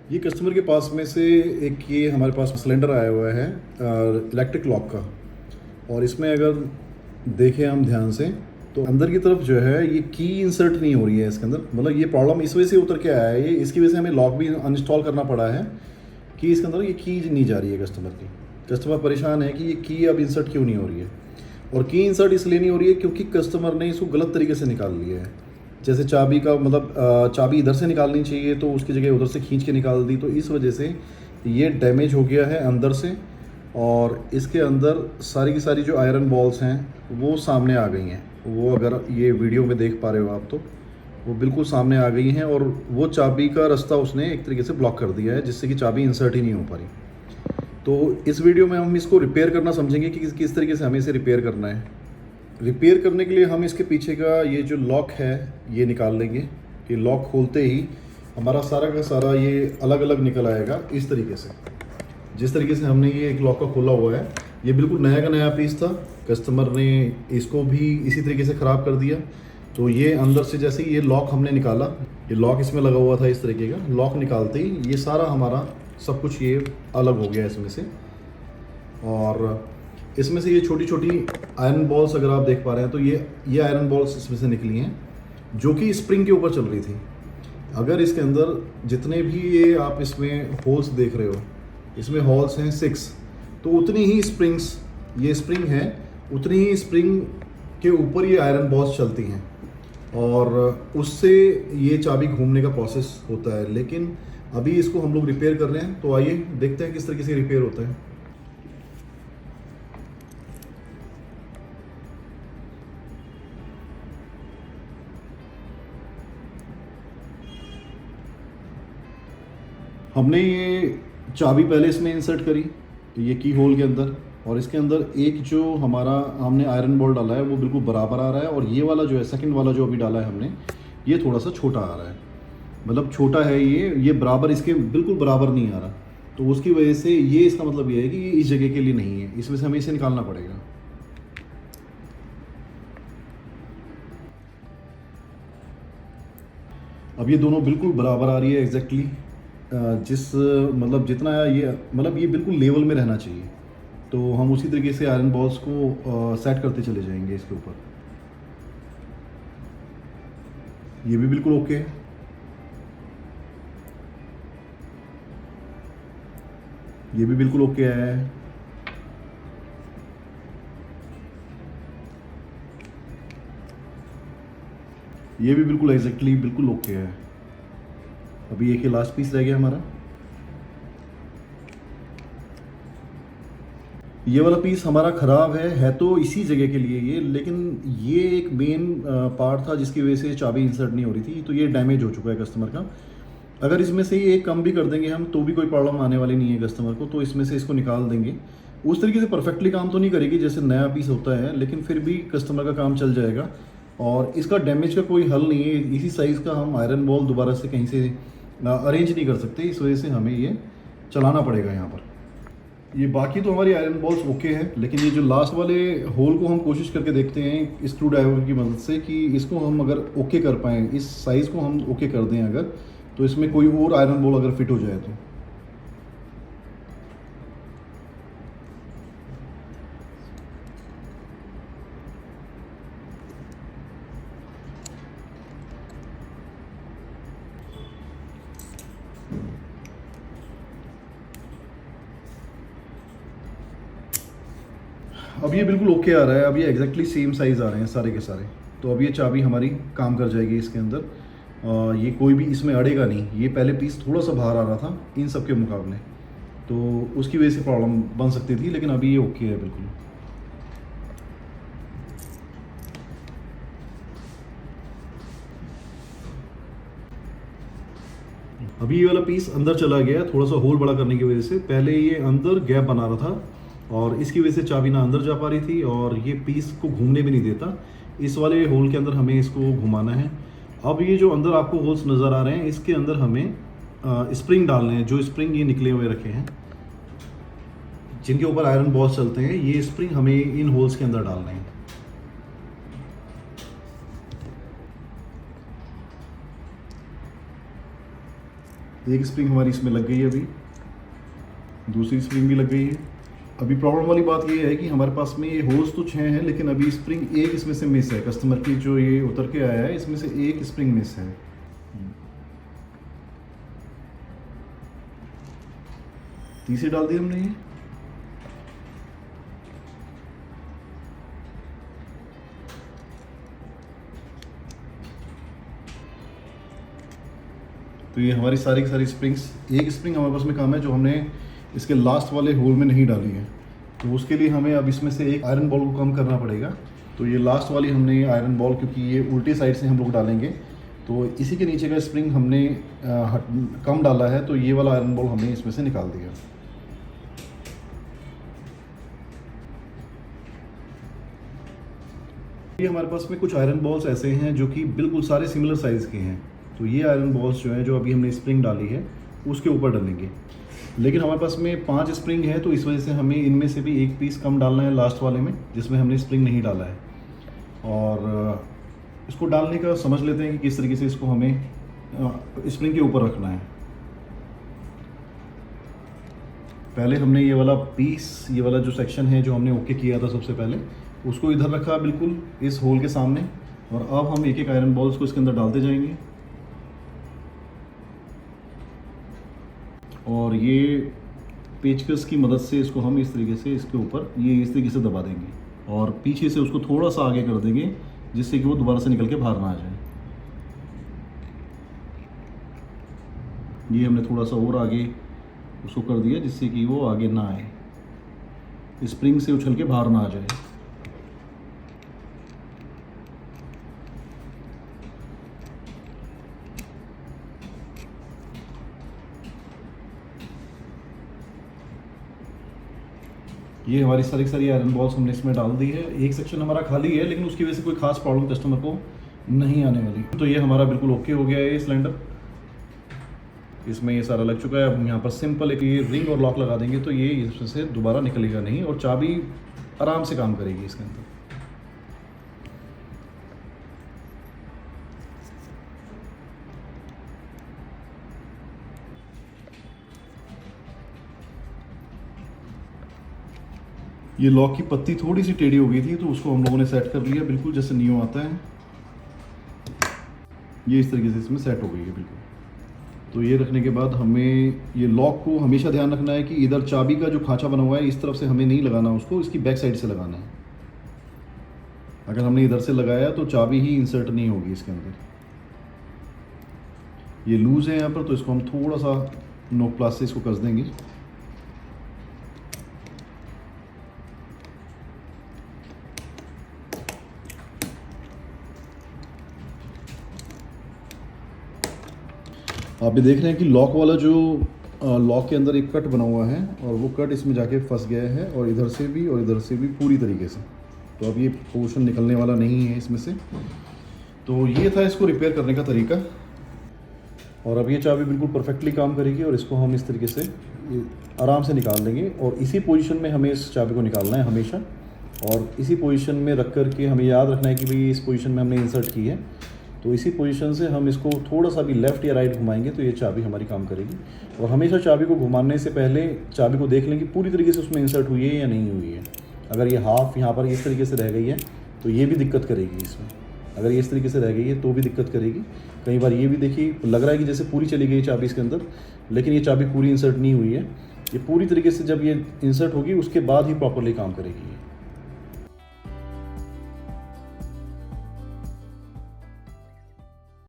ये कस्टमर के पास में से एक ये हमारे पास सिलेंडर आया हुआ है इलेक्ट्रिक लॉक का। और इसमें अगर देखें हम ध्यान से तो अंदर की तरफ जो है ये की इंसर्ट नहीं हो रही है इसके अंदर। मतलब ये प्रॉब्लम इस वजह से उतर के आया है, ये इसकी वजह से हमें लॉक भी अनइंस्टॉल करना पड़ा है कि इसके अंदर ये की नहीं जा रही है कस्टमर की। कस्टमर परेशान है कि ये की अब इंसर्ट क्यों नहीं हो रही है। और की इंसर्ट इसलिए नहीं हो रही है क्योंकि कस्टमर ने इसको गलत तरीके से निकाल लिया है। जैसे चाबी का मतलब चाबी इधर से निकालनी चाहिए तो उसकी जगह उधर से खींच के निकाल दी, तो इस वजह से ये डैमेज हो गया है अंदर से। और इसके अंदर सारी की सारी जो आयरन बॉल्स हैं वो सामने आ गई हैं। वो अगर ये वीडियो में देख पा रहे हो आप तो वो बिल्कुल सामने आ गई हैं। और वो चाबी का रास्ता उसने एक तरीके से ब्लॉक कर दिया है जिससे कि चाबी इंसर्ट ही नहीं हो पा रही। तो इस वीडियो में हम इसको रिपेयर करना समझेंगे कि किस तरीके से हमें इसे रिपेयर करना है। रिपेयर करने के लिए हम इसके पीछे का ये जो लॉक है ये निकाल लेंगे। कि लॉक खोलते ही हमारा सारा का सारा ये अलग अलग निकल आएगा इस तरीके से। जिस तरीके से हमने ये एक लॉक का खोला हुआ है, ये बिल्कुल नया का नया पीस था। कस्टमर ने इसको भी इसी तरीके से ख़राब कर दिया। तो ये अंदर से जैसे ये लॉक हमने निकाला, ये लॉक इसमें लगा हुआ था इस तरीके का, लॉक निकालते ही ये सारा हमारा सब कुछ ये अलग हो गया इसमें से। और इसमें से ये छोटी छोटी आयरन बॉल्स अगर आप देख पा रहे हैं तो ये आयरन बॉल्स इसमें से निकली हैं जो कि स्प्रिंग के ऊपर चल रही थी। अगर इसके अंदर जितने भी ये आप इसमें होल्स देख रहे हो, इसमें होल्स हैं 6, तो उतनी ही स्प्रिंग्स, ये स्प्रिंग है, उतनी ही स्प्रिंग के ऊपर ये आयरन बॉल्स चलती हैं और उससे ये चाबी घूमने का प्रोसेस होता है। लेकिन अभी इसको हम लोग रिपेयर कर रहे हैं, तो आइए देखते हैं किस तरीके से रिपेयर होता है। हमने ये चाबी पहले इसमें इंसर्ट करी, तो ये की होल के अंदर, और इसके अंदर एक जो हमारा हमने आयरन बॉल डाला है वो बिल्कुल बराबर आ रहा है। और ये वाला जो है सेकंड वाला जो अभी डाला है हमने, ये थोड़ा सा छोटा आ रहा है। मतलब छोटा है ये बराबर, इसके बिल्कुल बराबर नहीं आ रहा। तो उसकी वजह से ये इसका मतलब ये है कि ये इस जगह के लिए नहीं है, इसमें से हमें इसे निकालना पड़ेगा। अब ये दोनों बिल्कुल बराबर आ रही है एग्जैक्टली जिस मतलब जितना ये मतलब ये बिल्कुल लेवल में रहना चाहिए। तो हम उसी तरीके से आयरन बॉल्स को सेट करते चले जाएंगे इसके ऊपर। ये भी बिल्कुल ओके है। ये भी बिल्कुल ओके है। ये भी बिल्कुल एग्जैक्टली बिल्कुल ओके है। अभी एक ही लास्ट पीस रह गया हमारा। ये वाला पीस हमारा ख़राब है तो इसी जगह के लिए ये, लेकिन ये एक मेन पार्ट था जिसकी वजह से चाबी इंसर्ट नहीं हो रही थी। तो ये डैमेज हो चुका है कस्टमर का। अगर इसमें से ये कम भी कर देंगे हम तो भी कोई प्रॉब्लम आने वाली नहीं है कस्टमर को। तो इसमें से इसको निकाल देंगे। उस तरीके से परफेक्टली काम तो नहीं करेगी जैसे नया पीस होता है, लेकिन फिर भी कस्टमर का काम चल जाएगा। और इसका डैमेज का कोई हल नहीं है। इसी साइज़ का हम आयरन बॉल दोबारा से कहीं से अरेंज नहीं कर सकते, इस वजह से हमें ये चलाना पड़ेगा यहाँ पर। ये बाकी तो हमारी आयरन बॉल्स ओके है, लेकिन ये जो लास्ट वाले होल को हम कोशिश करके देखते हैं स्क्रू ड्राइवर की मदद से कि इसको हम अगर ओके कर पाएँ, इस साइज़ को हम ओके कर दें अगर, तो इसमें कोई और आयरन बॉल अगर फिट हो जाए तो। अब ये बिल्कुल ओके आ रहा है। अब ये एग्जैक्टली सेम साइज़ आ रहे हैं सारे के सारे। तो अब ये चाबी हमारी काम कर जाएगी इसके अंदर। ये कोई भी इसमें अड़ेगा नहीं। ये पहले पीस थोड़ा सा बाहर आ रहा था इन सब के मुकाबले, तो उसकी वजह से प्रॉब्लम बन सकती थी, लेकिन अभी ये ओके है बिल्कुल। अभी ये वाला पीस अंदर चला गया थोड़ा सा होल बड़ा करने की वजह से। पहले ये अंदर गैप बना रहा था और इसकी वजह से चाबी ना अंदर जा पा रही थी और ये पीस को घूमने भी नहीं देता। इस वाले होल के अंदर हमें इसको घुमाना है। अब ये जो अंदर आपको होल्स नज़र आ रहे हैं इसके अंदर हमें स्प्रिंग डालने हैं। जो स्प्रिंग ये निकले हुए रखे हैं जिनके ऊपर आयरन बॉल्स चलते हैं, ये स्प्रिंग हमें इन होल्स के अंदर डालने हैं। एक स्प्रिंग हमारी इसमें लग गई है, अभी दूसरी स्प्रिंग भी लग गई है। अभी प्रॉब्लम वाली बात ये है कि हमारे पास में ये होल्स तो 6 हैं, लेकिन अभी स्प्रिंग एक इसमें से मिस है। कस्टमर की जो ये उतर के आया है इसमें से एक स्प्रिंग मिस है। तीसरी डाल दी हमने ये। तो ये हमारी सारी की सारी स्प्रिंग्स, एक स्प्रिंग हमारे पास में काम है जो हमने इसके लास्ट वाले होल में नहीं डाली है, तो उसके लिए हमें अब इसमें से एक आयरन बॉल को कम करना पड़ेगा। तो ये लास्ट वाली हमने आयरन बॉल, क्योंकि ये उल्टी साइड से हम लोग डालेंगे, तो इसी के नीचे का स्प्रिंग हमने कम डाला है, तो ये वाला आयरन बॉल हमने इसमें से निकाल दिया। ये हमारे पास में कुछ आयरन बॉल्स ऐसे हैं जो कि बिल्कुल सारे सिमिलर साइज़ के हैं। तो ये आयरन बॉल्स जो हैं, जो अभी हमने स्प्रिंग डाली है उसके ऊपर डालेंगे। लेकिन हमारे पास में 5 स्प्रिंग है, तो इस वजह से हमें इनमें से भी एक पीस कम डालना है लास्ट वाले में, जिसमें हमने स्प्रिंग नहीं डाला है। और इसको डालने का समझ लेते हैं कि किस तरीके से इसको हमें स्प्रिंग के ऊपर रखना है। पहले हमने ये वाला पीस, ये वाला जो सेक्शन है जो हमने ओके किया था सबसे पहले, उसको इधर रखा बिल्कुल इस होल के सामने। और अब हम एक एक आयरन बॉल्स को इसके अंदर डालते जाएंगे और ये पेचकस की मदद से इसको हम इस तरीके से इसके ऊपर ये इस तरीके से दबा देंगे और पीछे से उसको थोड़ा सा आगे कर देंगे, जिससे कि वो दोबारा से निकल के बाहर ना आ जाए। ये हमने थोड़ा सा और आगे उसको कर दिया, जिससे कि वो आगे ना आए, स्प्रिंग से उछल के बाहर ना आ जाए। ये हमारी सारी आयरन बॉल्स हमने इसमें डाल दी है। एक सेक्शन हमारा खाली है, लेकिन उसकी वजह से कोई खास प्रॉब्लम कस्टमर को नहीं आने वाली। तो ये हमारा बिल्कुल ओके हो गया है ये सिलेंडर, इसमें ये सारा लग चुका है। अब हम यहाँ पर सिंपल एक ये रिंग और लॉक लगा देंगे, तो ये इसमें से दोबारा निकलेगा नहीं और चाबी आराम से काम करेगी इसके अंदर। ये लॉक की पत्ती थोड़ी सी टेढ़ी हो गई थी, तो उसको हम लोगों ने सेट कर लिया बिल्कुल जैसे न्यू आता है। ये इस तरीके से इसमें सेट हो गई है बिल्कुल। तो ये रखने के बाद हमें ये लॉक को हमेशा ध्यान रखना है कि इधर चाबी का जो खांचा बना हुआ है इस तरफ से हमें नहीं लगाना, उसको इसकी बैक साइड से लगाना है। अगर हमने इधर से लगाया तो चाबी ही इंसर्ट नहीं होगी इसके अंदर। ये लूज़ है यहाँ पर, तो इसको हम थोड़ा सा नोक प्लास से इसको कस देंगे। आप ये देख रहे हैं कि लॉक वाला जो लॉक के अंदर एक कट बना हुआ है और वो कट इसमें जाके फंस गया है, और इधर से भी और इधर से भी पूरी तरीके से। तो अब ये पोर्शन निकलने वाला नहीं है इसमें से। तो ये था इसको रिपेयर करने का तरीका। और अब ये चाबी बिल्कुल परफेक्टली काम करेगी और इसको हम इस तरीके से आराम से निकाल लेंगे। और इसी पोजीशन में हमें इस चाबी को निकालना है हमेशा, और इसी पोजीशन में रख कर के हमें याद रखना है कि भाई इस पोजीशन में हमने इंसर्ट की है। तो इसी पोजीशन से हम इसको थोड़ा सा भी लेफ़्ट या राइट घुमाएंगे तो ये चाबी हमारी काम करेगी। और हमेशा चाबी को घुमाने से पहले चाबी को देख लें कि पूरी तरीके से उसमें इंसर्ट हुई है या नहीं हुई है। अगर ये हाफ यहाँ पर इस तरीके से रह गई है तो ये भी दिक्कत करेगी इसमें। अगर ये इस तरीके से रह गई है तो भी दिक्कत करेगी। कई बार ये भी देखिए लग रहा है कि जैसे पूरी चली गई चाबी इसके अंदर, लेकिन ये चाबी पूरी इंसर्ट नहीं हुई है। ये पूरी तरीके से जब ये इंसर्ट होगी उसके बाद ही प्रॉपरली काम करेगी।